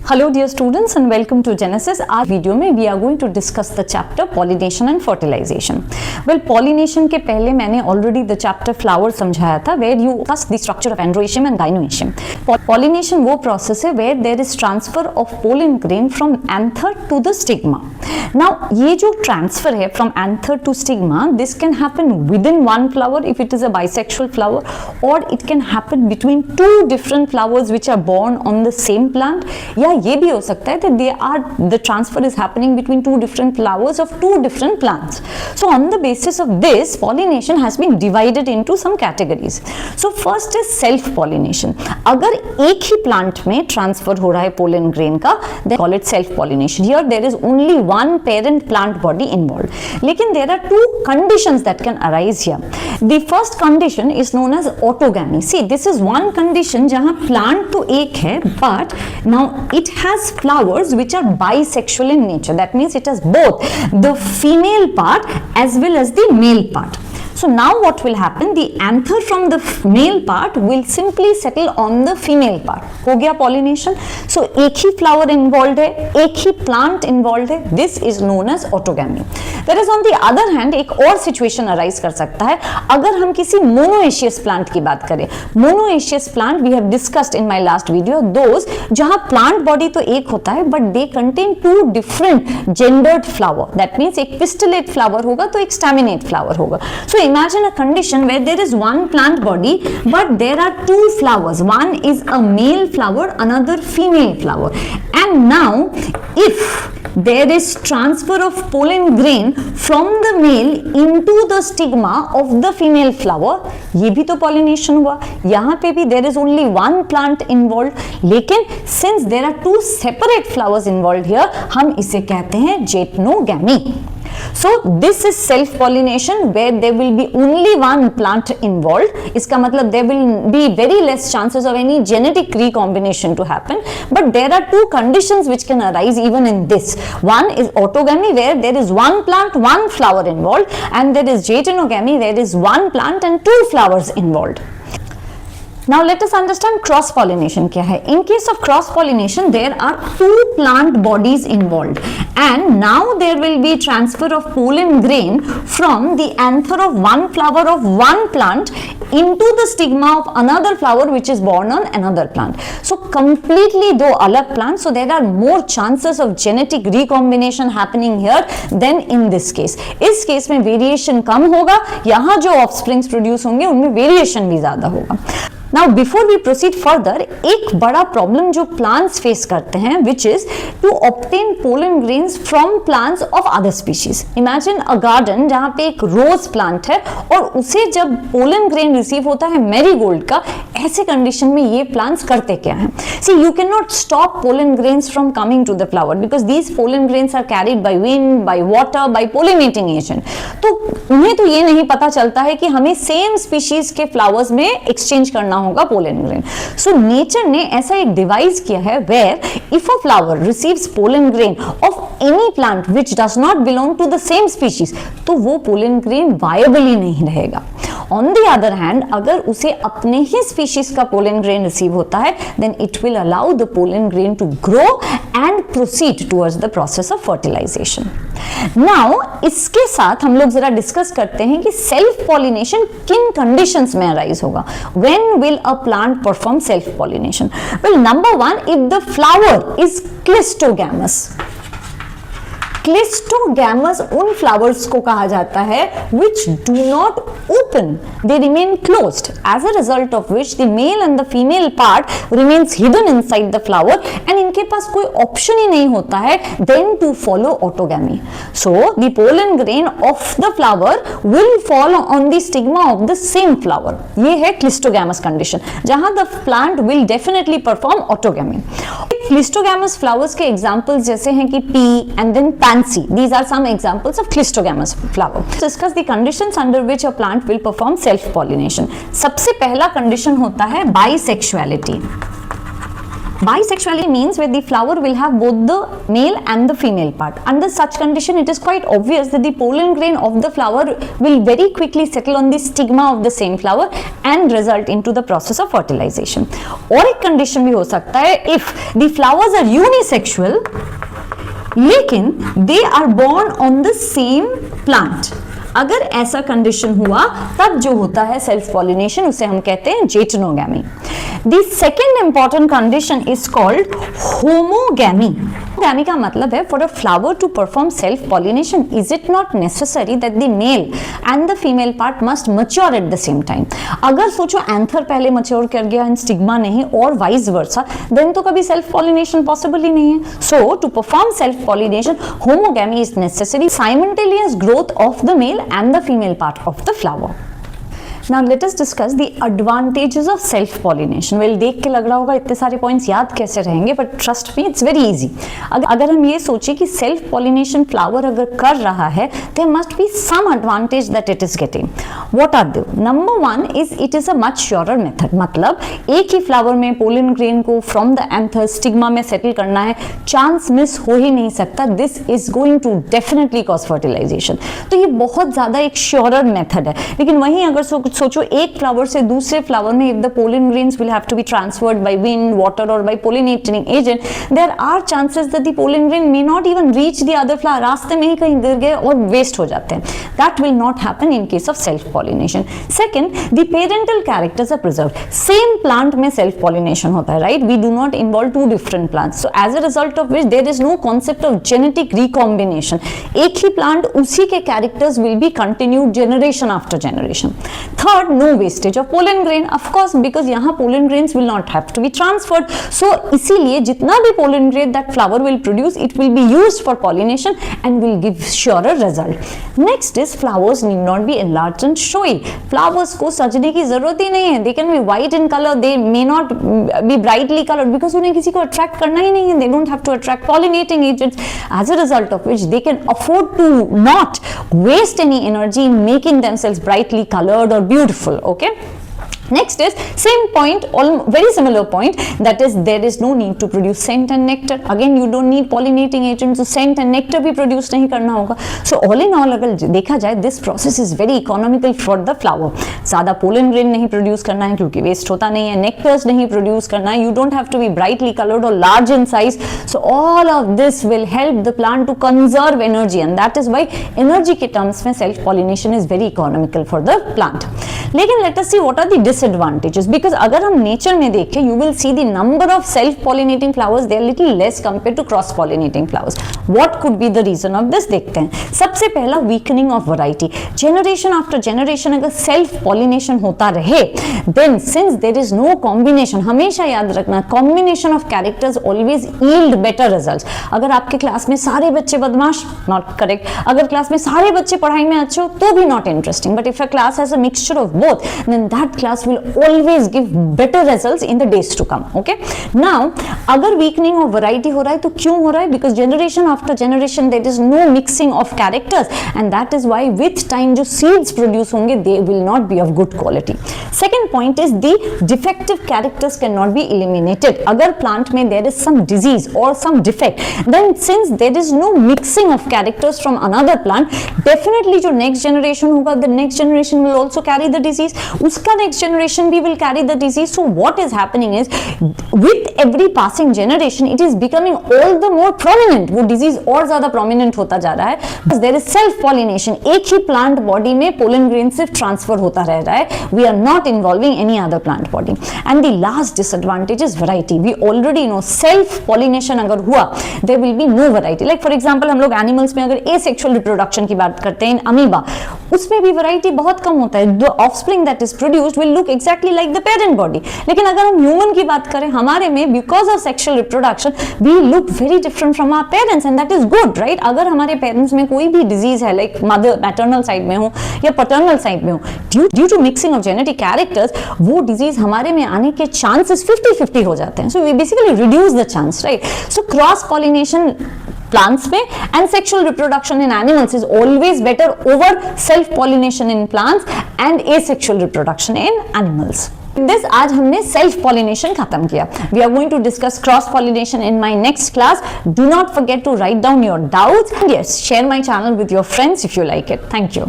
Hello dear students and welcome to Genesis. आज video में we are going to discuss the chapter pollination and fertilization. Well, pollination के पहले मैंने already the chapter flower समझाया था where you discuss the structure of androecium and gynoecium. Pollination वो process है where there is transfer of pollen grain from anther to the stigma. Now ये जो transfer है from anther to stigma, this can happen within one flower if it is a bisexual flower, or it can happen between two different flowers which are born on the same plant, या ये भी हो सकता है that the transfer is happening between two different flowers of two different plants. So on the basis of this, pollination has been divided into some categories. So first is self pollination. अगर एक ही plant में transfer हो रहा है pollen grain का, they call it self pollination. Here there is only one parent plant body involved. लेकिन there are two conditions that can arise here. The first condition is known as autogamy. See, this is one condition जहाँ plant तो एक है, but now it has flowers which are bisexual in nature. That means it has both the female part as well as the male part. So now what will happen? The anther from the male part will simply settle on the female part. हो गया pollination. So एक ही flower involved है, एक ही plant involved है. This is known as autogamy. There is on the other hand एक और situation arise कर सकता है अगर हम किसी monoecious plant की बात करें. Monoecious plant we have discussed in my last video. Those जहाँ plant body तो एक होता है but they contain two different gendered flower. That means एक pistillate flower होगा तो एक staminate flower होगा. So imagine a condition where there is one plant body but there are two flowers. One is a male flower, another female flower. And now if there is transfer of pollen grain from the male into the stigma of the female flower, ये भी तो pollination हुआ. यहाँ पे भी there is only one plant involved. लेकिन since there are two separate flowers involved here, हम इसे कहते हैं zetnogamy. So this is self pollination where there will be only one plant involved. इसका मतलब there will be very less chances of any genetic recombination to happen, but there are two conditions which can arise even in this. One is autogamy where there is one plant, one flower involved, and there is zetnogamy where there is one plant and two flowers involved. Now let us understand cross pollination क्या है. In case of cross pollination there are two plant bodies involved and now there will be transfer of pollen grain from the anther of one flower of one plant into the stigma of another flower which is born on another plant. So completely दो अलग plants, so there are more chances of genetic recombination happening here than in this case. इस case में variation कम होगा, यहाँ जो offsprings produce होंगे उनमें variation भी ज़्यादा होगा. Now before we proceed further, एक बड़ा problem जो plants face करते हैं which is to obtain pollen grains from plants of other species. Imagine a garden जहाँ पे एक rose plant है और उसे जब pollen grain receive होता है marigold का, ऐसे condition में ये plants करते क्या हैं? See, you cannot stop pollen grains from coming to the flower because these pollen grains are carried by wind, by water, by pollinating agent. तो उन्हें तो ये नहीं पता चलता है कि हमें same species के flowers में exchange करना होगा pollen grain. So nature ने ऐसा एक डिवाइस किया है where if a flower receives pollen grain of any plant which does not belong to the same species, तो वो pollen grain viable ही नहीं रहेगा. On the other hand, अगर उसे अपने ही species का pollen grain receive होता है, then it will allow the pollen grain to grow and proceed towards the process of fertilization. Now इसके साथ हम लोग जरा डिस्कस करते हैं कि self pollination किन conditions में arise होगा. When will a plant perform self pollination? Well, number one, if the flower is clistogamous. Clistogamous उन flowers को कहा जाता है which do not open, they remain closed, as a result of which the male and the female part remains hidden inside the flower and इनके पास कोई option ही नहीं होता है then to follow autogamy. So the pollen grain of the flower will fall on the stigma of the same flower. ये है clistogamous condition जहाँ the plant will definitely perform autogamy. Clistogamous flowers के examples जैसे हैं कि pea and then pansy. These are some examples of clistogamous flower. Discuss the conditions under which a plant will perform self pollination. सबसे पहला condition होता है bisexuality. Bisexuality means where the flower will have both the male and the female part. Under such condition, it is quite obvious that the pollen grain of the flower will very quickly settle on the stigma of the same flower and result into the process of fertilization. और एक condition भी हो सकता है if the flowers are unisexual लेकिन they are born on the same plant. अगर ऐसा condition हुआ तब जो होता है सेल्फ पॉलिनेशन उसे हम कहते हैं geitonogamy. The second important condition is called homogamy. Homogamy का मतलब है for a flower to perform self pollination is it not necessary that the male and the female part must mature at the same time. अगर सोचो anther पहले mature कर गया and stigma नहीं और वाइस वर्सा, देन तो कभी self pollination possible ही नहीं है. So to perform self pollination homogamy is necessary. Simultaneous growth of the male and the female part of the flower. Now let us discuss the advantages of self pollination. Well, देख के लग रहा होगा इतने सारे पॉइंट्स याद कैसे रहेंगे, but trust me it's very easy. अगर हम ये सोचे कि सेल्फ पॉलिनेशन फ्लावर अगर कर रहा है there must be some advantage that it is getting. What are they? Number one is it is a much surer method. मतलब एक ही फ्लावर में पोलन ग्रेन को फ्रॉम द एंथर स्टिग्मा में सेटल करना है, चांस मिस हो ही नहीं सकता. This is going to definitely cause fertilization. तो ये बहुत ज्यादा एक श्योरर मेथड है. लेकिन वहीं अगर सोचो एक फ्लावर से दूसरे फ्लावर में, if the pollen grains will have to be transferred by wind, water और by pollinating agent, there are chances that the pollen grain may not even reach the other flower. रास्ते में ही कहीं गिर गए और वेस्ट हो जाते हैं. That will not happen in case of self pollination. Second, the parental characters are preserved. Same plant में सेल्फ पॉलिनेशन होता है, right? We do not involve two different plants. So as a result of which there is no concept of genetic recombination. एक ही plant उसी के characters will be continued generation after generation. Third, no wastage of pollen grain, of course, because यहाँ pollen grains will not have to be transferred. So इसीलिए जितना भी pollen grain that flower will produce, it will be used for pollination and will give surer result. Next is flowers need not be enlarged and showy. Flowers को सजने की जरूरत ही नहीं है. They can be white in color, they may not be brightly colored because उन्हें किसी को attract करना ही नहीं है. They don't have to attract pollinating agents. As a result of which they can afford to not waste any energy in making themselves brightly colored or beautiful. Okay. Next is same point, very similar point, that is there is no need to produce scent and nectar. Again, you don't need pollinating agents, so scent and nectar भी produce नहीं करना होगा. So all in all अगर देखा जाए this process is very economical for the flower. ज़्यादा pollen grain नहीं produce करना है क्योंकि waste होता नहीं है, nectars नहीं produce करना है, you don't have to be brightly colored or large in size. So all of this will help the plant to conserve energy and that is why energy के terms में self pollination is very economical for the plant. लेकिन let us see what are the disadvantages, because अगर हम nature में देखें you will see the number of self pollinating flowers they are little less compared to cross pollinating flowers. What could be the reason of this? देखते हैं. सबसे पहला weakening of variety. Generation after generation अगर self pollination होता रहे then since there is no combination, हमेशा याद रखना combination of characters always yield better results. अगर आपके क्लास में सारे बच्चे बदमाश, not correct. अगर क्लास में सारे बच्चे पढ़ाई में अच्छे हो तो भी not interesting. But if a class has a mixture of both, then that class will always give better results in the days to come. Okay. Now, अगर weakening of variety हो रहा है तो क्यों हो रहा है? Because generation after generation there is no mixing of characters, and that is why with time जो seeds produce होंगे they will not be of good quality. Second point is the defective characters cannot be eliminated. अगर plant में there is some disease or some defect, then since there is no mixing of characters from another plant, definitely जो next generation होगा, the next generation will also carry the disease. उसका next generation भी will carry the disease. So what is happening is with every passing generation it is becoming all the more prominent. वो disease और ज़्यादा prominent होता जा रहा है because there is self pollination. एक ही plant body में pollen grain सिर्फ transfer होता रह रहा है. We are not involving any other plant body. And the last disadvantage is variety. We already know self pollination अगर हुआ there will be no variety. Like for example हम लोग animals में अगर asexual reproduction की बात करते हैं in amoeba, उसमें भी variety बहुत कम होता है. The offspring that is produced will look exactly like the parent body. लेकिन अगर हम human की बात करें हमारे में because of sexual reproduction we look very different from our parents and that is good, right? अगर हमारे parents में कोई भी disease है like mother maternal side में हो या paternal side में हो, due to mixing of genetic characters वो disease हमारे में आने के chances 50-50 हो जाते हैं. So we basically reduce the chance, right? So cross pollination plants में and sexual reproduction in animals is always better over self pollination in plants and asexual reproduction in animals. This आज हमने self pollination खत्म किया. We are going to discuss cross pollination in my next class. Do not forget to write down your doubts. Yes, share my channel with your friends if you like it. Thank you.